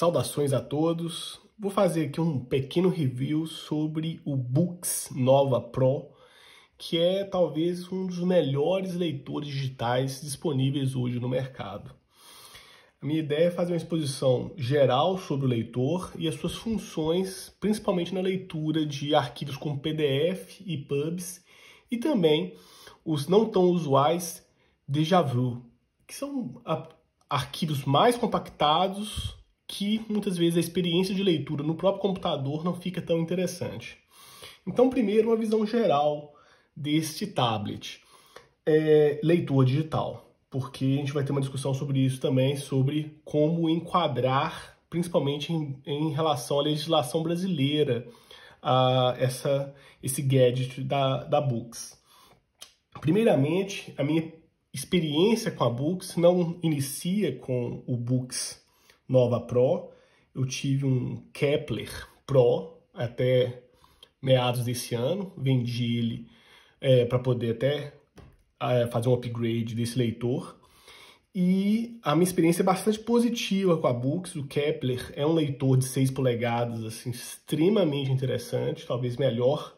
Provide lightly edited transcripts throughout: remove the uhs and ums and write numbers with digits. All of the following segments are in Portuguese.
Saudações a todos. Vou fazer aqui um pequeno review sobre o Boox Nova Pro, que é talvez um dos melhores leitores digitais disponíveis hoje no mercado. A minha ideia é fazer uma exposição geral sobre o leitor e as suas funções, principalmente na leitura de arquivos como PDF e EPUBs, e também os não tão usuais Déjà Vu, que são arquivos mais compactados, que muitas vezes a experiência de leitura no próprio computador não fica tão interessante. Então, primeiro, uma visão geral deste tablet. Leitor digital, porque a gente vai ter uma discussão sobre isso também, sobre como enquadrar, principalmente em relação à legislação brasileira, a esse gadget da Boox. Primeiramente, a minha experiência com a Boox não inicia com o Boox Nova Pro. Eu tive um Kepler Pro até meados desse ano, vendi ele para poder até fazer um upgrade desse leitor. E a minha experiência é bastante positiva com a Boox. O Kepler é um leitor de 6 polegadas assim, extremamente interessante, talvez melhor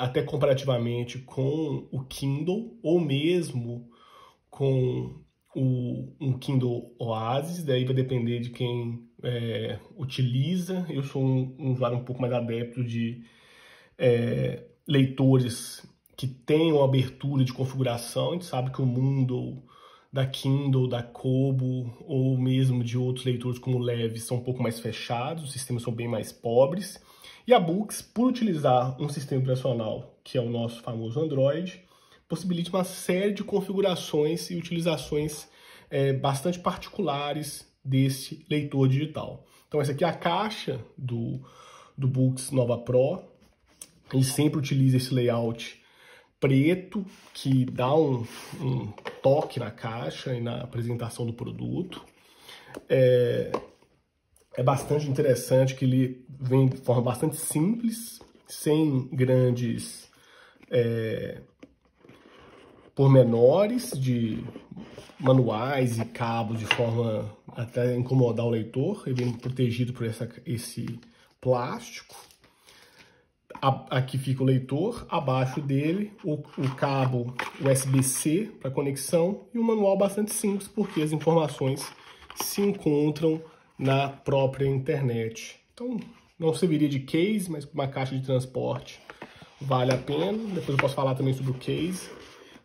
até comparativamente com o Kindle, ou mesmo com um Kindle Oasis. Daí vai depender de quem utiliza. Eu sou um usuário um pouco mais adepto de leitores que tenham abertura de configuração. A gente sabe que o mundo da Kindle, da Kobo, ou mesmo de outros leitores como o Levi são um pouco mais fechados, os sistemas são bem mais pobres. E a Boox, por utilizar um sistema operacional que é o nosso famoso Android, possibilita uma série de configurações e utilizações bastante particulares desse leitor digital. Então essa aqui é a caixa do Boox Nova Pro. Ele sempre utiliza esse layout preto, que dá um toque na caixa e na apresentação do produto. É bastante interessante que ele vem de forma bastante simples, sem grandes pormenores de manuais e cabos de forma até incomodar o leitor. Ele vem protegido por esse plástico. Aqui fica o leitor, abaixo dele o cabo USB-C para conexão e um manual bastante simples, porque as informações se encontram na própria internet. Então, não serviria de case, mas uma caixa de transporte vale a pena. Depois eu posso falar também sobre o case.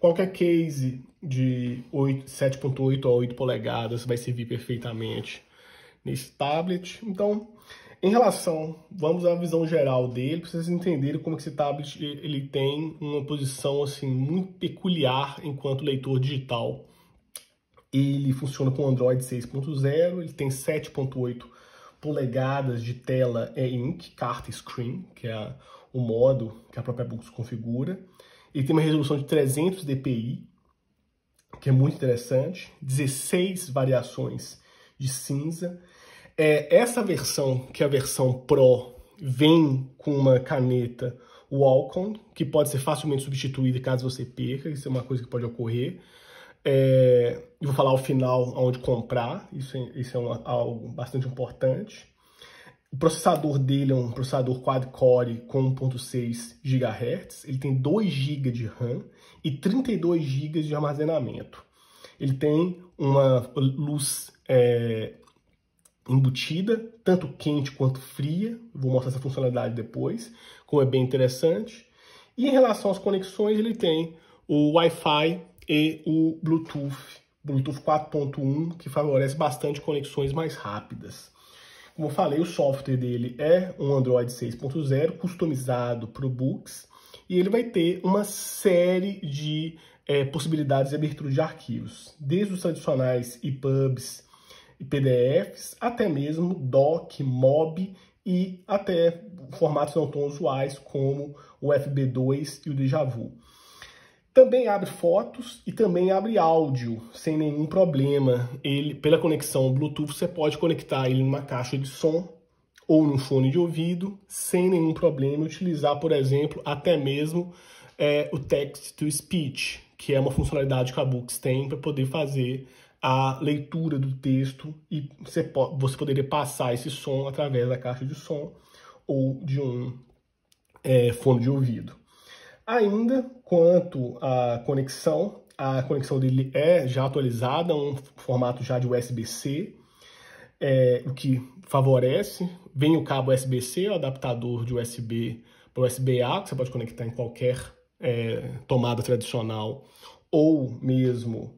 Qualquer case de 7.8 a 8 polegadas vai servir perfeitamente nesse tablet. Então, em relação, vamos à visão geral dele, para vocês entenderem como que esse tablet ele tem uma posição assim, muito peculiar enquanto leitor digital. Ele funciona com Android 6.0, ele tem 7.8 polegadas de tela e-ink, carta screen, que é o modo que a própria Boox configura. Ele tem uma resolução de 300 dpi, que é muito interessante, 16 variações de cinza. Essa versão, que é a versão Pro, vem com uma caneta Wacom, que pode ser facilmente substituída caso você perca. Isso é uma coisa que pode ocorrer. Eu vou falar ao final onde comprar, isso é algo bastante importante. O processador dele é um processador quad-core com 1.6 GHz, ele tem 2 GB de RAM e 32 GB de armazenamento. Ele tem uma luz embutida, tanto quente quanto fria. Vou mostrar essa funcionalidade depois, como é bem interessante. E em relação às conexões, ele tem o Wi-Fi e o Bluetooth 4.1, que favorece bastante conexões mais rápidas. Como eu falei, o software dele é um Android 6.0, customizado para o Boox, e ele vai ter uma série de possibilidades de abertura de arquivos, desde os tradicionais EPUBs e PDFs, até mesmo DOC, MOB e até formatos não tão usuais como o FB2 e o Déjà Vu. Também abre fotos e também abre áudio sem nenhum problema. Ele, pela conexão Bluetooth, você pode conectar ele numa caixa de som ou num fone de ouvido sem nenhum problema. Utilizar, por exemplo, até mesmo o Text to Speech, que é uma funcionalidade que a Boox tem para poder fazer a leitura do texto e você poderia passar esse som através da caixa de som ou de um fone de ouvido. Ainda quanto à conexão, a conexão dele é já atualizada, um formato já de USB-C, o que favorece. Vem o cabo USB-C, o adaptador de USB para USB-A, que você pode conectar em qualquer tomada tradicional ou mesmo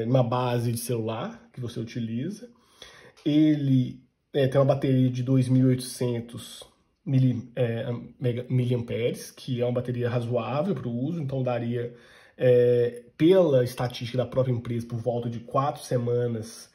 uma base de celular que você utiliza. Ele tem uma bateria de 2.800 miliamperes, que é uma bateria razoável para o uso, então daria, pela estatística da própria empresa, por volta de 4 semanas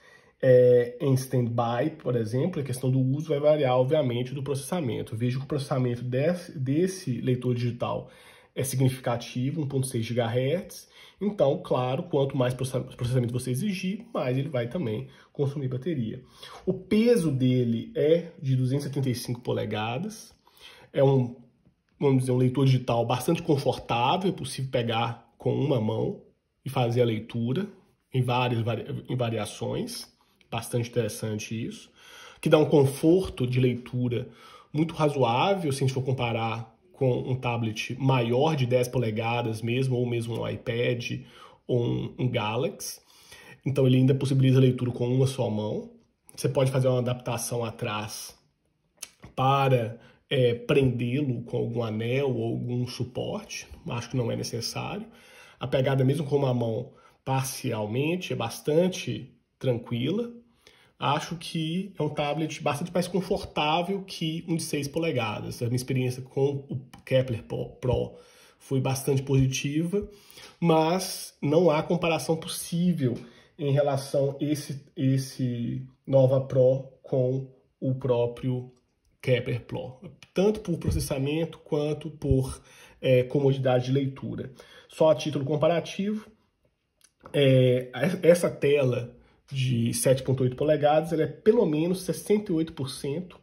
em stand-by, por exemplo. A questão do uso vai variar, obviamente, do processamento. Eu vejo que o processamento desse leitor digital é significativo, 1.6 GHz, então, claro, quanto mais processamento você exigir, mais ele vai também consumir bateria. O peso dele é de 275 polegadas, é vamos dizer, um leitor digital bastante confortável, é possível pegar com uma mão e fazer a leitura em variações, bastante interessante isso, que dá um conforto de leitura muito razoável, se a gente for comparar com um tablet maior de 10 polegadas mesmo, ou mesmo um iPad ou um Galaxy. Então ele ainda possibilita a leitura com uma só mão. Você pode fazer uma adaptação atrás para prendê-lo com algum anel ou algum suporte. Acho que não é necessário. A pegada mesmo com uma mão parcialmente é bastante tranquila. Acho que é um tablet bastante mais confortável que um de 6 polegadas. A minha experiência com o Kepler Pro foi bastante positiva, mas não há comparação possível em relação a esse Nova Pro com o próprio Kepler Pro, tanto por processamento quanto por comodidade de leitura. Só a título comparativo, essa tela de 7.8 polegadas, ela é pelo menos 68%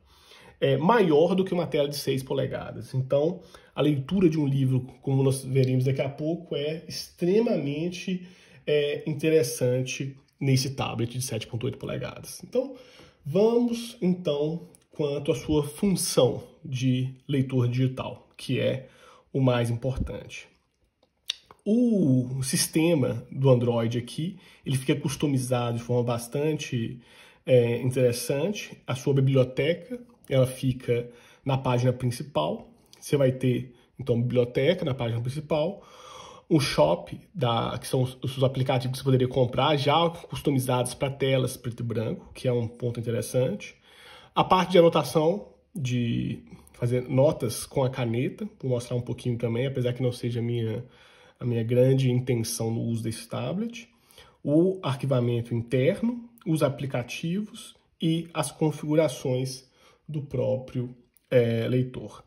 maior do que uma tela de 6 polegadas. Então, a leitura de um livro, como nós veremos daqui a pouco, é extremamente interessante nesse tablet de 7.8 polegadas. Então, vamos quanto à sua função de leitor digital, que é o mais importante. O sistema do Android aqui, ele fica customizado de forma bastante interessante. A sua biblioteca, ela fica na página principal. Você vai ter, então, biblioteca na página principal. O Shop, que são os aplicativos que você poderia comprar, já customizados para telas preto e branco, que é um ponto interessante. A parte de anotação, de fazer notas com a caneta, vou mostrar um pouquinho também, apesar que não seja a minha grande intenção no uso desse tablet. O arquivamento interno, os aplicativos e as configurações do próprio leitor.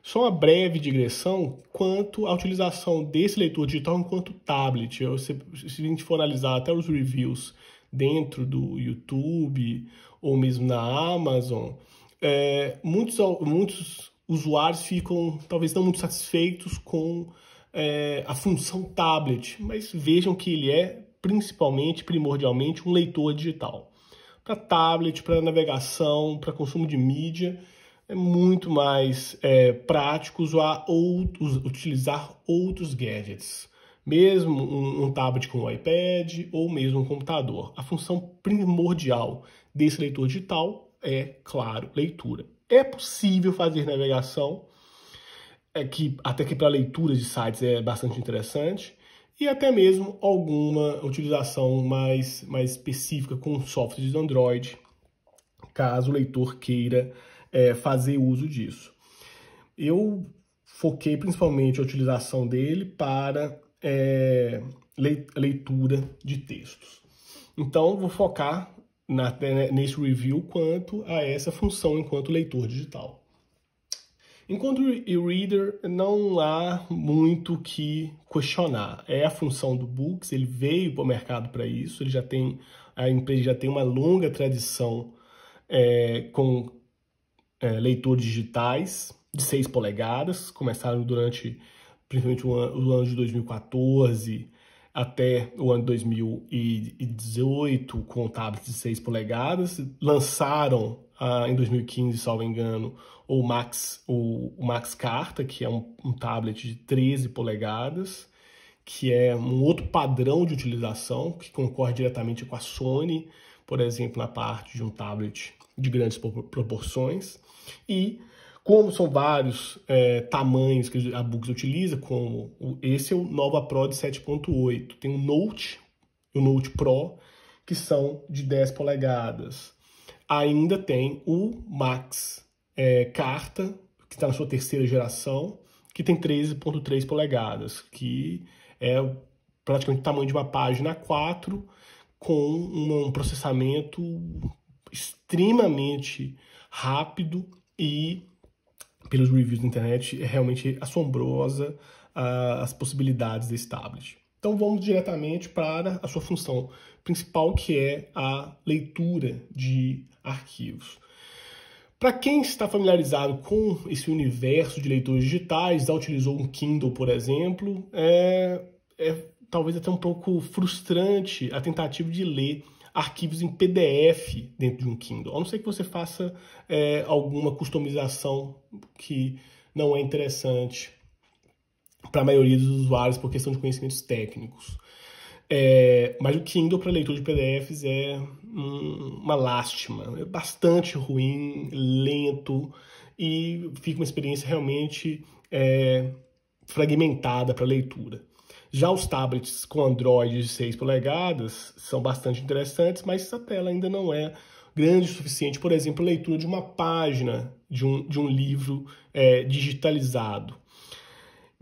Só uma breve digressão quanto à utilização desse leitor digital enquanto tablet. Se a gente for analisar até os reviews dentro do YouTube ou mesmo na Amazon, muitos usuários ficam talvez não muito satisfeitos com a função tablet, mas vejam que ele é primordialmente um leitor digital. Para tablet, para navegação, para consumo de mídia, é muito mais prático utilizar outros gadgets, mesmo um tablet com um iPad ou mesmo um computador. A função primordial desse leitor digital é, claro, leitura. É possível fazer navegação, até que para leitura de sites é bastante interessante, e até mesmo alguma utilização mais específica com softwares de Android, caso o leitor queira fazer uso disso. Eu foquei principalmente a utilização dele para leitura de textos. Então, vou focar nesse review quanto a essa função enquanto leitor digital. Enquanto e-reader, não há muito o que questionar. É a função do Boox, ele veio para o mercado para isso, a empresa já tem uma longa tradição com leitores digitais de 6 polegadas, começaram durante, principalmente o ano de 2014, até o ano 2018 com tablets de 6 polegadas. Lançaram em 2015, salvo engano, o Max Carta, que é um tablet de 13 polegadas, que é um outro padrão de utilização, que concorre diretamente com a Sony, por exemplo, na parte de um tablet de grandes proporções. E como são vários tamanhos que a Boox utiliza, como esse é o Nova Pro de 7.8, tem o Note e o Note Pro, que são de 10 polegadas. Ainda tem o Max Carta, que está na sua terceira geração, que tem 13.3 polegadas, que é praticamente o tamanho de uma página A4, com um processamento extremamente rápido e, pelos reviews da internet, é realmente assombrosa as possibilidades desse tablet. Então vamos diretamente para a sua função principal, que é a leitura de arquivos. Para quem está familiarizado com esse universo de leitores digitais, já utilizou um Kindle, por exemplo, é talvez até um pouco frustrante a tentativa de ler arquivos em PDF dentro de um Kindle, a não ser que você faça alguma customização que não é interessante para a maioria dos usuários por questão de conhecimentos técnicos. Mas o Kindle para leitura de PDFs é uma lástima, é bastante ruim, lento e fica uma experiência realmente fragmentada para leitura. Já os tablets com Android de 6 polegadas são bastante interessantes, mas a tela ainda não é grande o suficiente, por exemplo, a leitura de uma página de um livro digitalizado.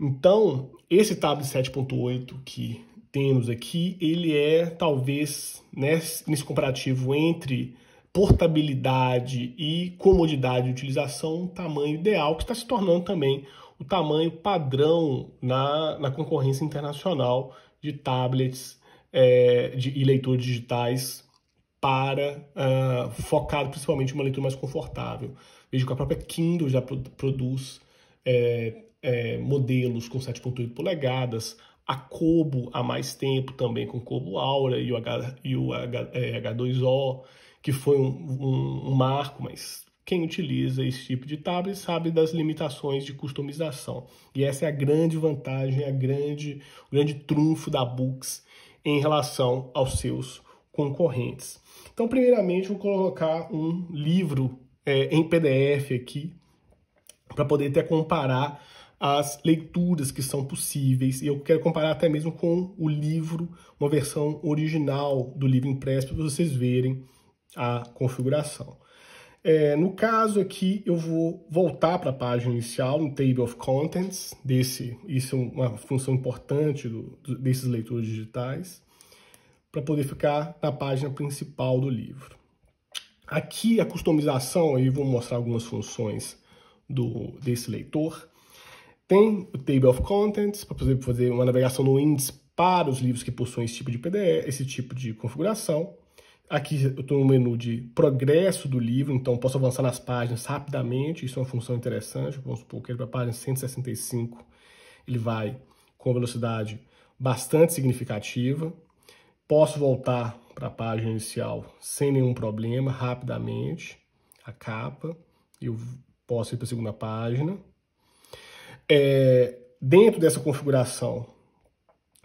Então, esse tablet 7.8 que temos aqui, ele é talvez, nesse comparativo entre portabilidade e comodidade de utilização, um tamanho ideal, que está se tornando também o tamanho padrão na concorrência internacional de tablets e leitores digitais focado principalmente em uma leitura mais confortável. Vejo que a própria Kindle já produz modelos com 7.8 polegadas, a Kobo há mais tempo também com Kobo Aura e o H2O, que foi um marco, mas quem utiliza esse tipo de tablet sabe das limitações de customização. E essa é a grande vantagem, o grande trunfo da Boox em relação aos seus concorrentes. Então, primeiramente, vou colocar um livro em PDF aqui, para poder até comparar as leituras que são possíveis. E eu quero comparar até mesmo com o livro, uma versão original do livro impresso, para vocês verem a configuração. No caso aqui, eu vou voltar para a página inicial, no Table of Contents, isso é uma função importante desses leitores digitais, para poder ficar na página principal do livro. Aqui a customização, aí vou mostrar algumas funções desse leitor. Tem o Table of Contents, para poder fazer uma navegação no índice para os livros que possuem esse tipo de PDF, esse tipo de configuração. Aqui eu estou no menu de progresso do livro, então posso avançar nas páginas rapidamente, isso é uma função interessante. Vamos supor que ele para a página 165, ele vai com velocidade bastante significativa. Posso voltar para a página inicial sem nenhum problema, rapidamente, a capa, eu posso ir para a segunda página. Dentro dessa configuração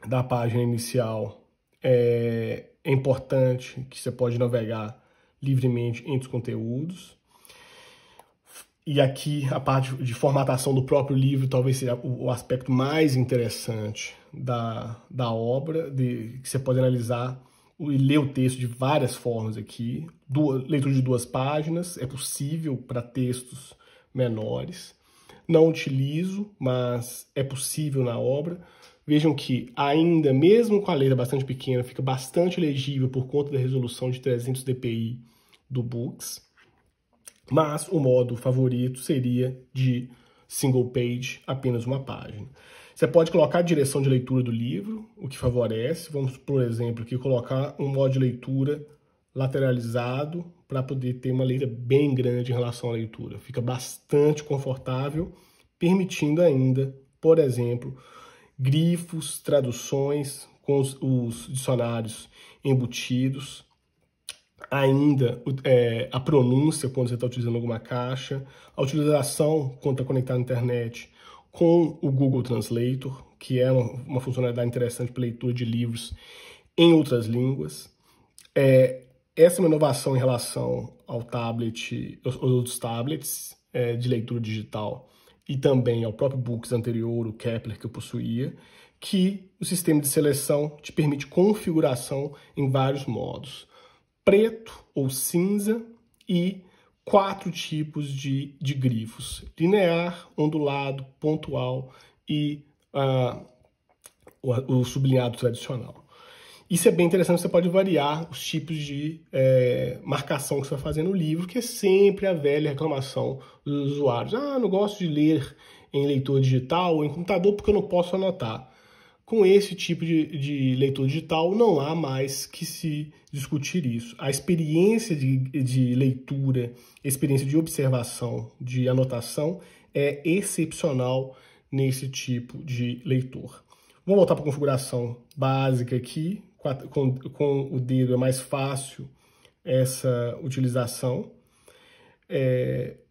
da página inicial, é importante que você pode navegar livremente entre os conteúdos. E aqui a parte de formatação do próprio livro talvez seja o aspecto mais interessante da obra, que você pode analisar e ler o texto de várias formas aqui. Leitura de 2 páginas é possível para textos menores. Não utilizo, mas é possível na obra. Vejam que ainda, mesmo com a letra bastante pequena, fica bastante legível por conta da resolução de 300 dpi do Boox. Mas o modo favorito seria de single page, apenas uma página. Você pode colocar a direção de leitura do livro, o que favorece. Vamos, por exemplo, aqui colocar um modo de leitura lateralizado para poder ter uma letra bem grande em relação à leitura. Fica bastante confortável, permitindo ainda, por exemplo, grifos, traduções com os dicionários embutidos, ainda a pronúncia quando você está utilizando alguma caixa, a utilização quando está conectado à internet com o Google Translator, que é uma funcionalidade interessante para leitura de livros em outras línguas. Essa é uma inovação em relação ao tablet, aos outros tablets de leitura digital e também ao próprio Books anterior, o Kepler, que eu possuía, que o sistema de seleção te permite configuração em vários modos. Preto ou cinza e 4 tipos de grifos: linear, ondulado, pontual e o sublinhado tradicional. Isso é bem interessante, você pode variar os tipos de marcação que você vai fazer no livro, que é sempre a velha reclamação dos usuários. Não gosto de ler em leitor digital ou em computador porque eu não posso anotar. Com esse tipo de leitor digital, não há mais que se discutir isso. A experiência de leitura, experiência de observação, de anotação, é excepcional nesse tipo de leitor. Vamos voltar para a configuração básica aqui. Com o dedo é mais fácil essa utilização.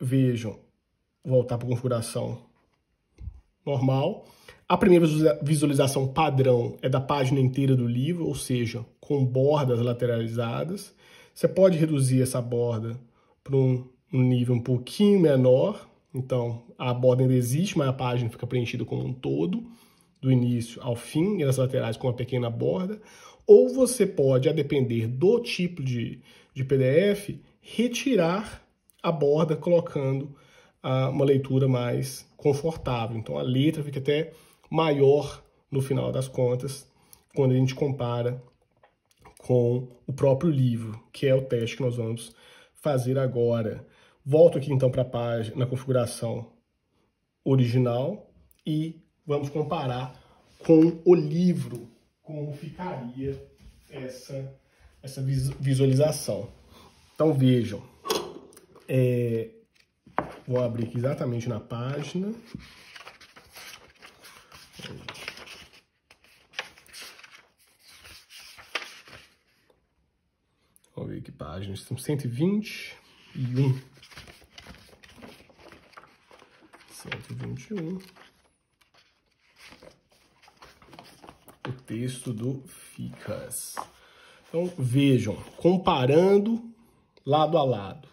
Vejam, voltar para a configuração normal. A primeira visualização padrão é da página inteira do livro, ou seja, com bordas lateralizadas. Você pode reduzir essa borda para um nível um pouquinho menor. Então, a borda ainda existe, mas a página fica preenchida como um todo, do início ao fim, e as laterais com uma pequena borda. Ou você pode, a depender do tipo de PDF, retirar a borda, colocando uma leitura mais confortável. Então, a letra fica até maior no final das contas, quando a gente compara com o próprio livro, que é o teste que nós vamos fazer agora. Volto aqui então para a página, na configuração original, e vamos comparar com o livro, como ficaria essa visualização. Então vejam, vou abrir aqui exatamente na página. Vamos ver que páginas são 121. 121. O texto do Ficas. Então vejam, comparando lado a lado,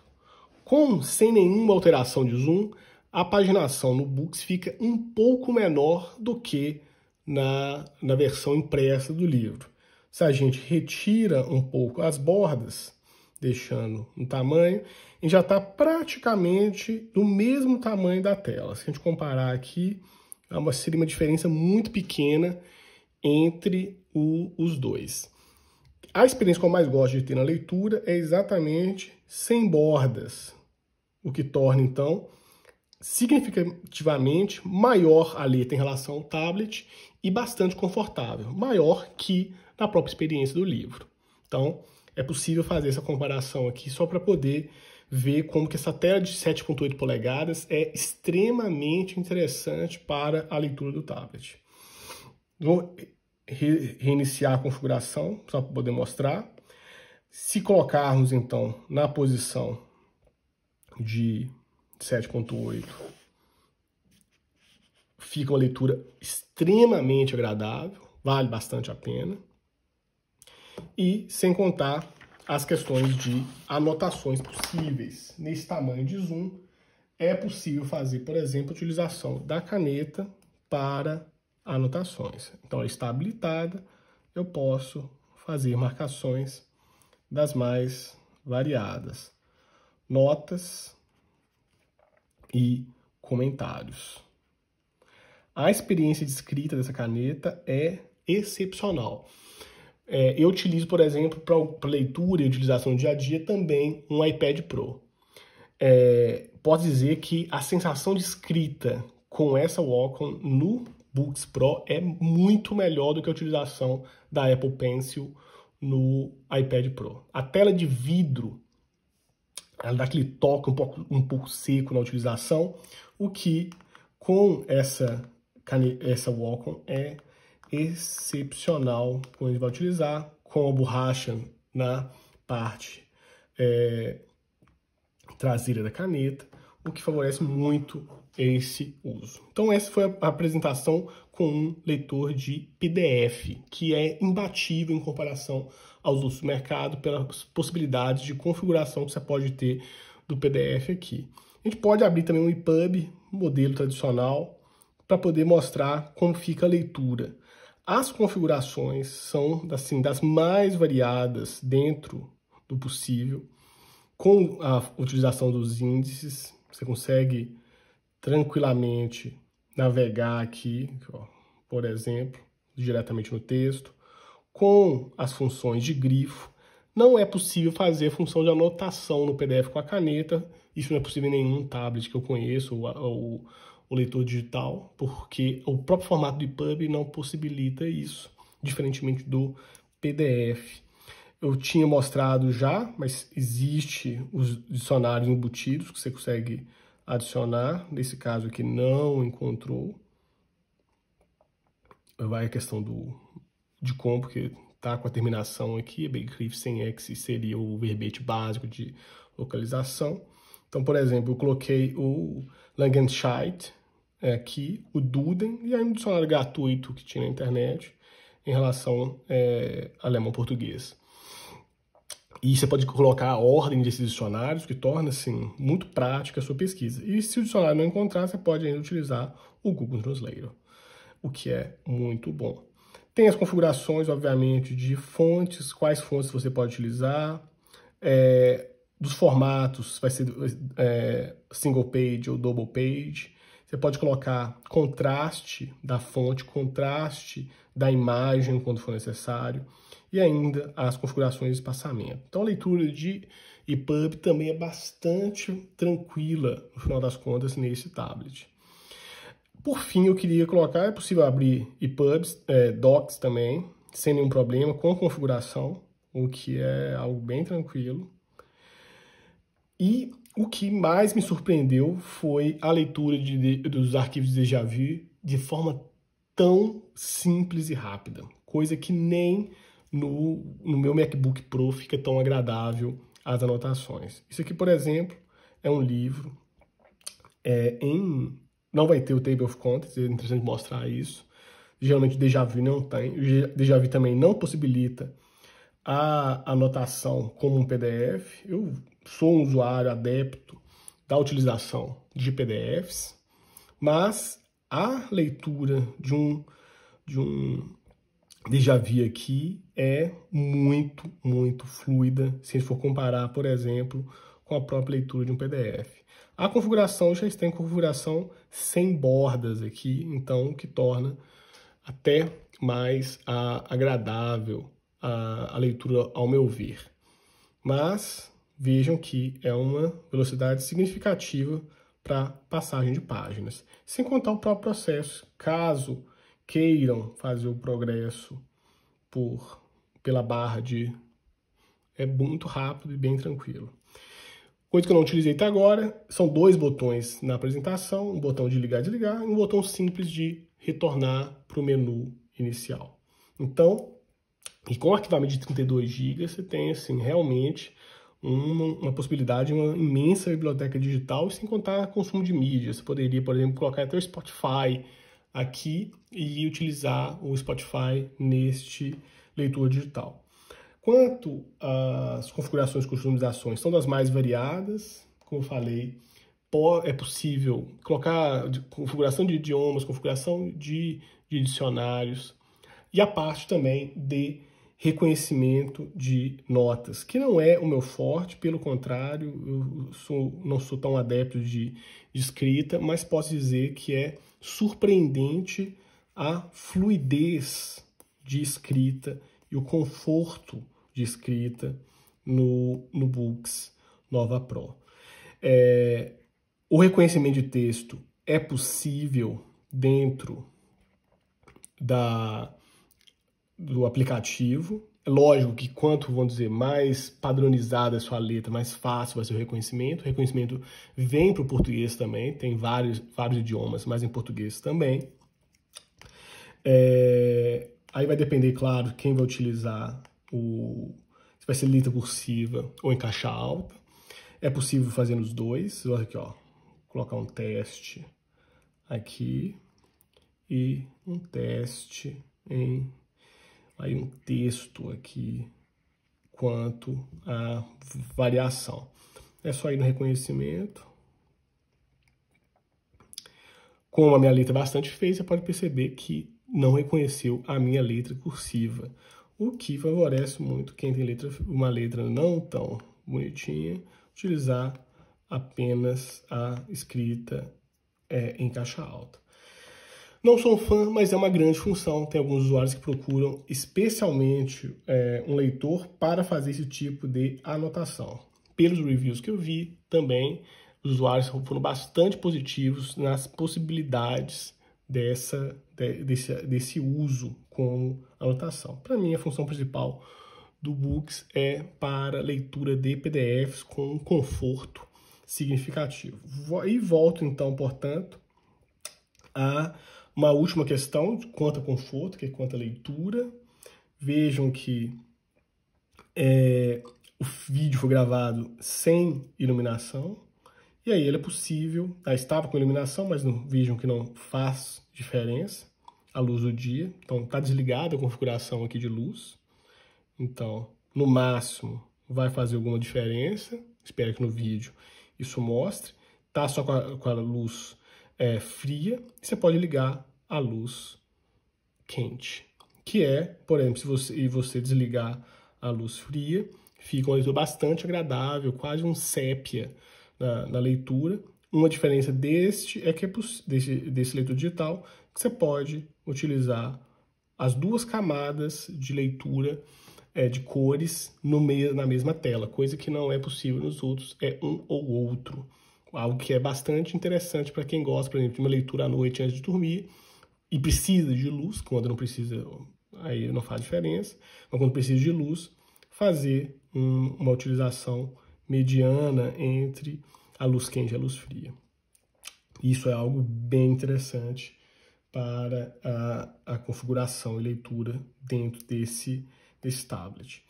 sem nenhuma alteração de zoom, a paginação no Books fica um pouco menor do que na versão impressa do livro. Se a gente retira um pouco as bordas, deixando um tamanho, e já está praticamente do mesmo tamanho da tela. Se a gente comparar aqui, seria uma diferença muito pequena entre os dois. A experiência que eu mais gosto de ter na leitura é exatamente sem bordas, o que torna, então, significativamente maior a letra em relação ao tablet e bastante confortável, maior que na própria experiência do livro. Então, é possível fazer essa comparação aqui só para poder ver como que essa tela de 7,8 polegadas é extremamente interessante para a leitura do tablet. Vou reiniciar a configuração só para poder mostrar. Se colocarmos, então, na posição de 7,8, fica uma leitura extremamente agradável, vale bastante a pena. E sem contar as questões de anotações possíveis. Nesse tamanho de zoom, é possível fazer, por exemplo, a utilização da caneta para anotações. Então, ela está habilitada, eu posso fazer marcações das mais variadas. Notas e comentários. A experiência de escrita dessa caneta é excepcional. Eu utilizo, por exemplo, para leitura e utilização no dia a dia também um iPad Pro. Posso dizer que a sensação de escrita com essa Wacom no Books Pro é muito melhor do que a utilização da Apple Pencil no iPad Pro. A tela de vidro, ela dá aquele toque um pouco seco na utilização, o que com essa Wacom é excepcional quando a gente vai utilizar, com a borracha na parte traseira da caneta, o que favorece muito esse uso. Então essa foi a apresentação com um leitor de PDF, que é imbatível em comparação aos outros do mercado pelas possibilidades de configuração que você pode ter do PDF aqui. A gente pode abrir também um EPUB, modelo tradicional, para poder mostrar como fica a leitura. As configurações são assim, das mais variadas dentro do possível. Com a utilização dos índices, você consegue tranquilamente navegar aqui, ó, por exemplo, diretamente no texto. Com as funções de grifo, não é possível fazer função de anotação no PDF com a caneta. Isso não é possível em nenhum tablet que eu conheço, ou o leitor digital, porque o próprio formato do EPUB não possibilita isso, diferentemente do PDF. Eu tinha mostrado já, mas existe os dicionários embutidos que você consegue adicionar. Nesse caso aqui não encontrou. Vai a questão de como, porque tá com a terminação aqui, Bakery sem X seria o verbete básico de localização. Então, por exemplo, eu coloquei o Langenscheidt aqui, o Duden, e aí um dicionário gratuito que tinha na internet em relação alemão-português. E você pode colocar a ordem desses dicionários, que torna, assim, muito prática a sua pesquisa. E se o dicionário não encontrar, você pode ainda utilizar o Google Translator, o que é muito bom. Tem as configurações, obviamente, de fontes, quais fontes você pode utilizar, dos formatos, vai ser single page ou double page. Você pode colocar contraste da fonte, contraste da imagem quando for necessário, e ainda as configurações de espaçamento. Então a leitura de EPUB também é bastante tranquila, no final das contas, nesse tablet. Por fim, eu queria colocar, é possível abrir EPUBs, docs também, sem nenhum problema, com configuração, o que é algo bem tranquilo. E o que mais me surpreendeu foi a leitura dos arquivos de déjà vu de forma tão simples e rápida, coisa que nem no meu MacBook Pro fica tão agradável as anotações. Isso aqui, por exemplo, é um livro não vai ter o Table of Contents, é interessante mostrar isso. Geralmente o déjà vu não tem. O déjà vu também não possibilita a anotação como um PDF. Eu sou um usuário adepto da utilização de PDFs, mas a leitura de um déjà vu aqui é muito, muito fluida, se a gente for comparar, por exemplo, com a própria leitura de um PDF. A configuração já está em configuração sem bordas aqui, então o que torna até mais agradável a leitura ao meu ver. Mas vejam que é uma velocidade significativa para passagem de páginas. Sem contar o próprio processo, caso queiram fazer o progresso pela barra é muito rápido e bem tranquilo. Coisa que eu não utilizei até agora, são dois botões na apresentação, um botão de ligar e desligar e um botão simples de retornar para o menu inicial. Então, e com arquivamento de 32 GB, você tem assim, realmente uma possibilidade, uma imensa biblioteca digital, sem contar consumo de mídia. Você poderia, por exemplo, colocar até o Spotify aqui e utilizar o Spotify neste leitor digital. Quanto às configurações e customizações, são das mais variadas, como eu falei, é possível colocar configuração de idiomas, configuração de dicionários, e a parte também de reconhecimento de notas, que não é o meu forte, pelo contrário, eu não sou tão adepto de escrita, mas posso dizer que é surpreendente a fluidez de escrita e o conforto de escrita no Boox Nova Pro. O reconhecimento de texto é possível dentro do aplicativo. É lógico que quanto, vamos dizer, mais padronizada a sua letra, mais fácil vai ser o reconhecimento. O reconhecimento vem para o português também, tem vários idiomas, mas em português também. Aí vai depender, claro, quem vai utilizar se vai ser letra cursiva ou em caixa alta. É possível fazer nos dois. Olha aqui, ó. Colocar um teste aqui e um teste aí um texto aqui quanto à variação. É só ir no reconhecimento. Como a minha letra é bastante feia, você pode perceber que não reconheceu a minha letra cursiva, o que favorece muito quem tem uma letra não tão bonitinha, utilizar apenas a escrita em caixa alta. Não sou um fã, mas é uma grande função. Tem alguns usuários que procuram especialmente um leitor para fazer esse tipo de anotação. Pelos reviews que eu vi também, os usuários foram bastante positivos nas possibilidades desse uso como anotação. Para mim, a função principal do Books é para leitura de PDFs com um conforto significativo. E volto então, portanto, a uma última questão quanto a conforto, que é quanto a leitura. Vejam que o vídeo foi gravado sem iluminação, e aí ele é possível, estava com iluminação, mas vejam que não faz diferença a luz do dia. Então está desligada a configuração aqui de luz. Então, no máximo, vai fazer alguma diferença. Espero que no vídeo isso mostre. Tá só com a luz fria, você pode ligar a luz quente, que é, por exemplo, se você desligar a luz fria, fica uma leitura bastante agradável, quase um sépia na leitura. Uma diferença desse leitor digital, que você pode utilizar as duas camadas de leitura de cores na mesma tela, coisa que não é possível nos outros, é um ou outro. Algo que é bastante interessante para quem gosta, por exemplo, de uma leitura à noite antes de dormir e precisa de luz. Quando não precisa, aí não faz diferença, mas quando precisa de luz, fazer uma utilização mediana entre a luz quente e a luz fria. Isso é algo bem interessante para a configuração e leitura dentro desse tablet.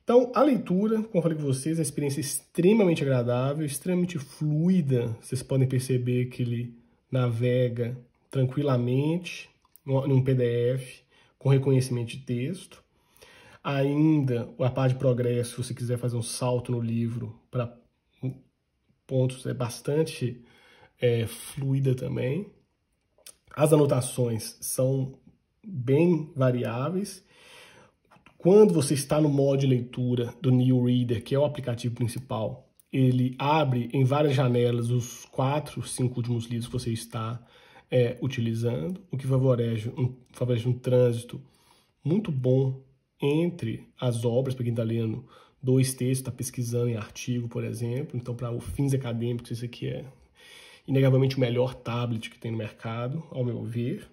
Então, a leitura, como eu falei com vocês, é uma experiência extremamente agradável, extremamente fluida. Vocês podem perceber que ele navega tranquilamente num PDF com reconhecimento de texto. Ainda, a parte de progresso, se você quiser fazer um salto no livro para pontos, é bastante fluida também. As anotações são bem variáveis. Quando você está no modo de leitura do New Reader, que é o aplicativo principal, ele abre em várias janelas os 4, 5 últimos livros que você está utilizando, o que favorece um trânsito muito bom entre as obras, para quem está lendo 2 textos, está pesquisando em artigo, por exemplo. Então, para fins acadêmicos, esse aqui é inegavelmente o melhor tablet que tem no mercado, ao meu ver.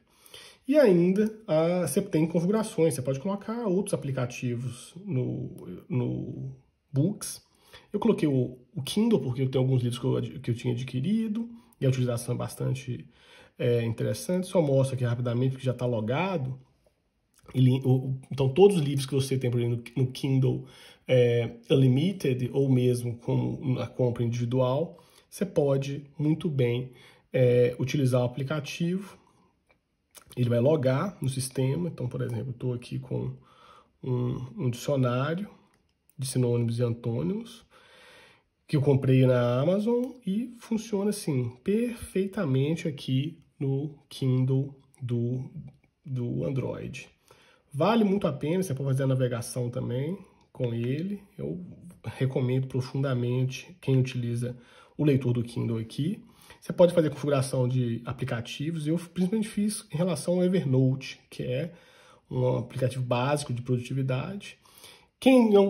E ainda você tem configurações, você pode colocar outros aplicativos no Books. Eu coloquei o Kindle porque eu tenho alguns livros que eu tinha adquirido e a utilização é bastante interessante. Só mostro aqui rapidamente que já está logado. Então todos os livros que você tem por exemplo, no Kindle Unlimited ou mesmo com a compra individual, você pode muito bem utilizar o aplicativo. Ele vai logar no sistema. Então, por exemplo, eu estou aqui com um dicionário de sinônimos e antônimos que eu comprei na Amazon e funciona assim perfeitamente aqui no Kindle do Android. Vale muito a pena, você pode fazer a navegação também com ele. Eu recomendo profundamente quem utiliza o leitor do Kindle aqui. Você pode fazer configuração de aplicativos. Eu principalmente fiz em relação ao Evernote, que é um aplicativo básico de produtividade. Quem não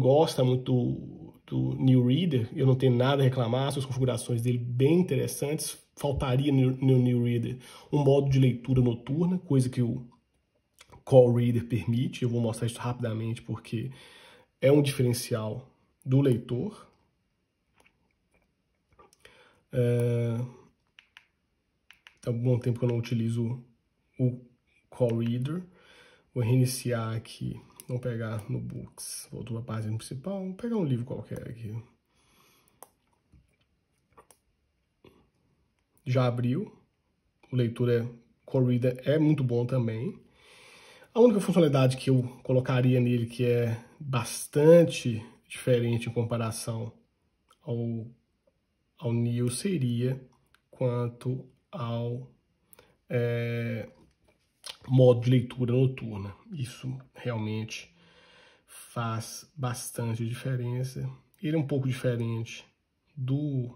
gosta muito do New Reader, eu não tenho nada a reclamar, as configurações dele bem interessantes. Faltaria no New Reader um modo de leitura noturna, coisa que o Call Reader permite. Eu vou mostrar isso rapidamente porque é um diferencial do leitor. Há um bom tempo que eu não utilizo o Call Reader. Vou reiniciar aqui, vamos pegar no Books, voltou para a página principal, vamos pegar um livro qualquer aqui. Já abriu, o leitor Call Reader é muito bom também. A única funcionalidade que eu colocaria nele que é bastante diferente em comparação ao Neo seria quanto ao modo de leitura noturna. Isso realmente faz bastante diferença. Ele é um pouco diferente do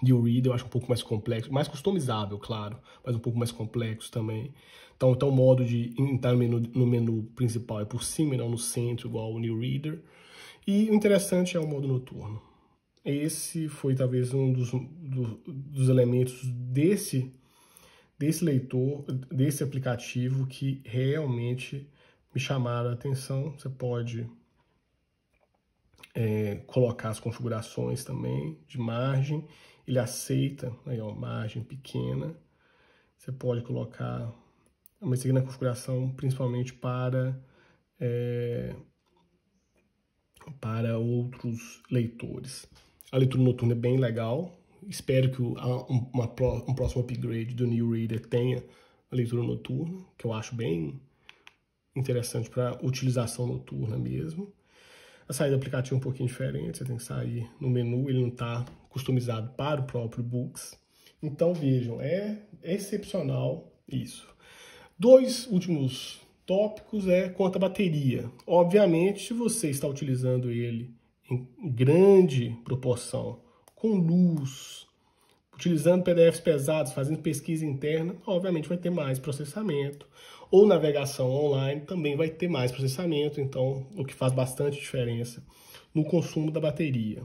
New Reader, eu acho um pouco mais complexo, mais customizável, claro, mas um pouco mais complexo também. Então o modo de entrar no menu principal é por cima e não no centro, igual o New Reader. E o interessante é o modo noturno. Esse foi talvez um dos elementos desse leitor, desse aplicativo que realmente me chamaram a atenção. Você pode colocar as configurações também de margem. Ele aceita aí, ó, margem pequena. Você pode colocar, mas seguindo a configuração principalmente para outros leitores. A leitura noturna é bem legal. Espero que um próximo upgrade do New Reader tenha a leitura noturna, que eu acho bem interessante para utilização noturna mesmo. A saída do aplicativo é um pouquinho diferente, você tem que sair no menu, ele não está customizado para o próprio Books. Então vejam, é excepcional isso. Dois últimos tópicos quanto à bateria. Obviamente, se você está utilizando ele em grande proporção, com luz, utilizando PDFs pesados, fazendo pesquisa interna, obviamente vai ter mais processamento. Ou navegação online também vai ter mais processamento, então o que faz bastante diferença no consumo da bateria.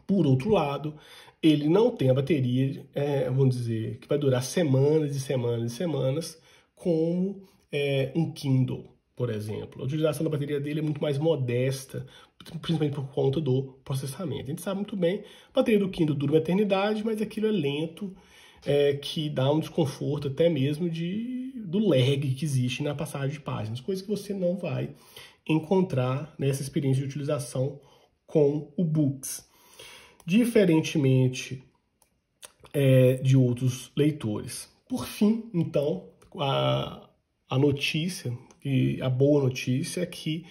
Por outro lado, ele não tem a bateria, vamos dizer, que vai durar semanas e semanas e semanas, como um Kindle, por exemplo. A utilização da bateria dele é muito mais modesta, principalmente por conta do processamento. A gente sabe muito bem, a bateria do Kindle dura uma eternidade, mas aquilo é lento, que dá um desconforto até mesmo do lag que existe na passagem de páginas, coisa que você não vai encontrar nessa experiência de utilização com o Books. Diferentemente de outros leitores. Por fim, então, a notícia, e a boa notícia é que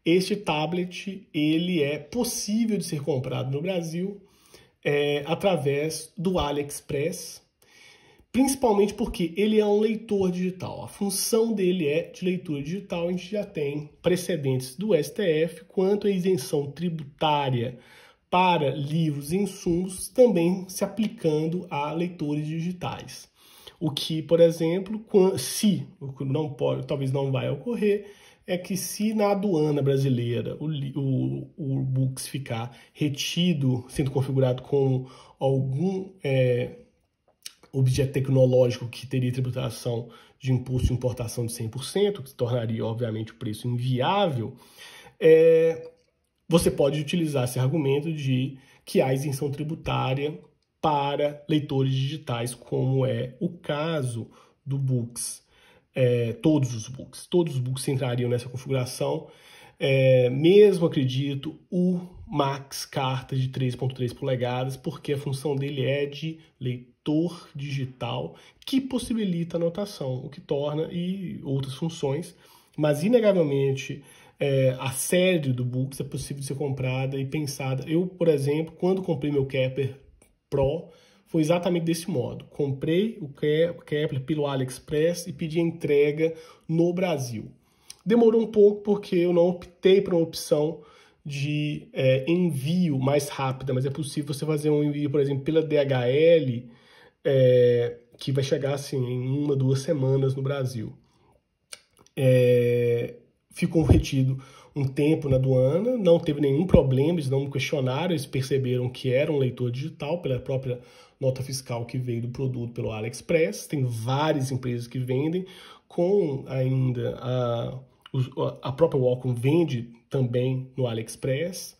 este tablet ele é possível de ser comprado no Brasil através do AliExpress, principalmente porque ele é um leitor digital. A função dele é de leitura digital. A gente já tem precedentes do STF quanto à isenção tributária para livros e insumos, também se aplicando a leitores digitais. O que, por exemplo, o que não pode, talvez não vai ocorrer, é que se na aduana brasileira o Books ficar retido, sendo configurado com algum objeto tecnológico que teria tributação de imposto de importação de 100%, que tornaria, obviamente, o preço inviável, você pode utilizar esse argumento de que há isenção tributária para leitores digitais, como é o caso do Books. Todos os Books entrariam nessa configuração. Mesmo, acredito, o Max Carta de 3.3 polegadas, porque a função dele é de leitor digital que possibilita anotação, o que torna e outras funções, mas inegavelmente a série do Books é possível de ser comprada e pensada. Eu, por exemplo, quando comprei meu Kepler Pro, foi exatamente desse modo. Comprei o Kepler pelo AliExpress e pedi a entrega no Brasil. Demorou um pouco porque eu não optei por uma opção de envio mais rápida, mas é possível você fazer um envio, por exemplo, pela DHL, que vai chegar assim, em 1 ou 2 semanas no Brasil. Ficou retido um tempo na aduana, não teve nenhum problema, eles não me questionaram, eles perceberam que era um leitor digital pela própria nota fiscal que veio do produto pelo AliExpress. Tem várias empresas que vendem, com ainda a própria Wacom vende também no AliExpress,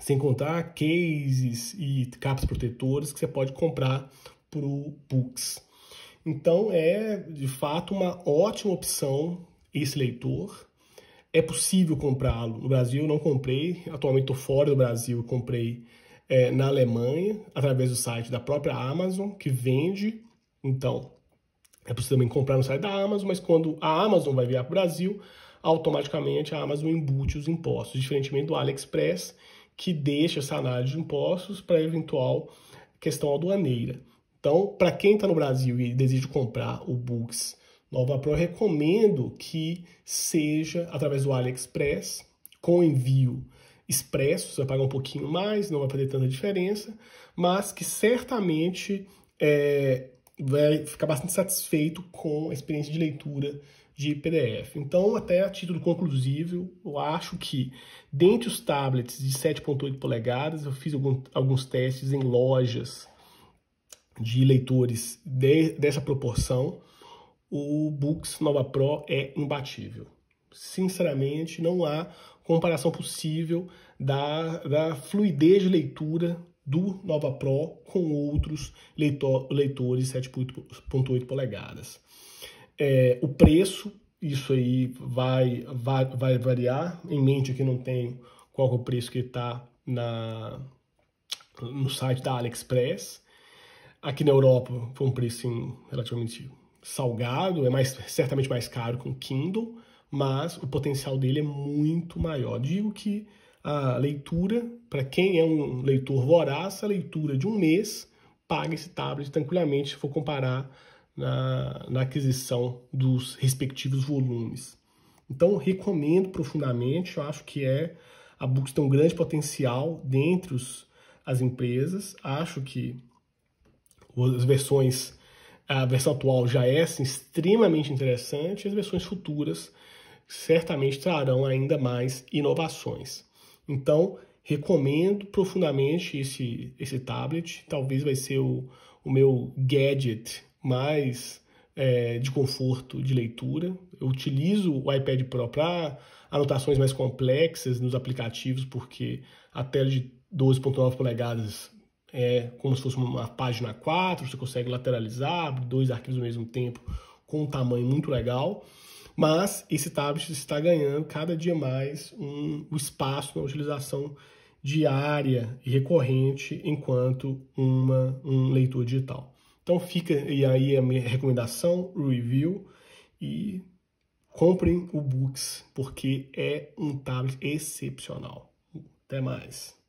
sem contar cases e capas protetores que você pode comprar para o Books. Então é de fato uma ótima opção esse leitor. É possível comprá-lo no Brasil, eu não comprei, atualmente estou fora do Brasil, comprei na Alemanha, através do site da própria Amazon, que vende. Então, é possível também comprar no site da Amazon, mas quando a Amazon vai enviar para o Brasil, automaticamente a Amazon embute os impostos, diferentemente do AliExpress, que deixa essa análise de impostos para eventual questão aduaneira. Então, para quem está no Brasil e deseja comprar o Books Nova Pro, eu recomendo que seja através do AliExpress, com envio expresso, você vai pagar um pouquinho mais, não vai fazer tanta diferença, mas que certamente vai ficar bastante satisfeito com a experiência de leitura de PDF. Então, até a título conclusivo, eu acho que, dentre os tablets de 7,8 polegadas, eu fiz alguns testes em lojas de leitores dessa proporção, o Books Nova Pro é imbatível. Sinceramente, não há comparação possível da fluidez de leitura do Nova Pro com outros leitores 7,8 polegadas. O preço, isso aí vai variar. Em mente aqui não tenho qual é o preço que está no site da AliExpress. Aqui na Europa foi um preço relativamente salgado, certamente mais caro que um Kindle, mas o potencial dele é muito maior. Digo que a leitura, para quem é um leitor voraz, a leitura de um mês paga esse tablet tranquilamente, se for comparar na aquisição dos respectivos volumes. Então, recomendo profundamente, eu acho que a Books tem um grande potencial dentre as empresas, acho que a versão atual já é assim, extremamente interessante, e as versões futuras certamente trarão ainda mais inovações. Então, recomendo profundamente esse tablet, talvez vai ser o meu gadget mais de conforto de leitura. Eu utilizo o iPad Pro para anotações mais complexas nos aplicativos, porque a tela de 12,9 polegadas é como se fosse uma página 4, você consegue lateralizar, abrir 2 arquivos ao mesmo tempo com um tamanho muito legal, mas esse tablet está ganhando cada dia mais o espaço na utilização diária e recorrente enquanto um leitor digital. Então fica aí a minha recomendação, o review, e comprem o Books, porque é um tablet excepcional. Até mais.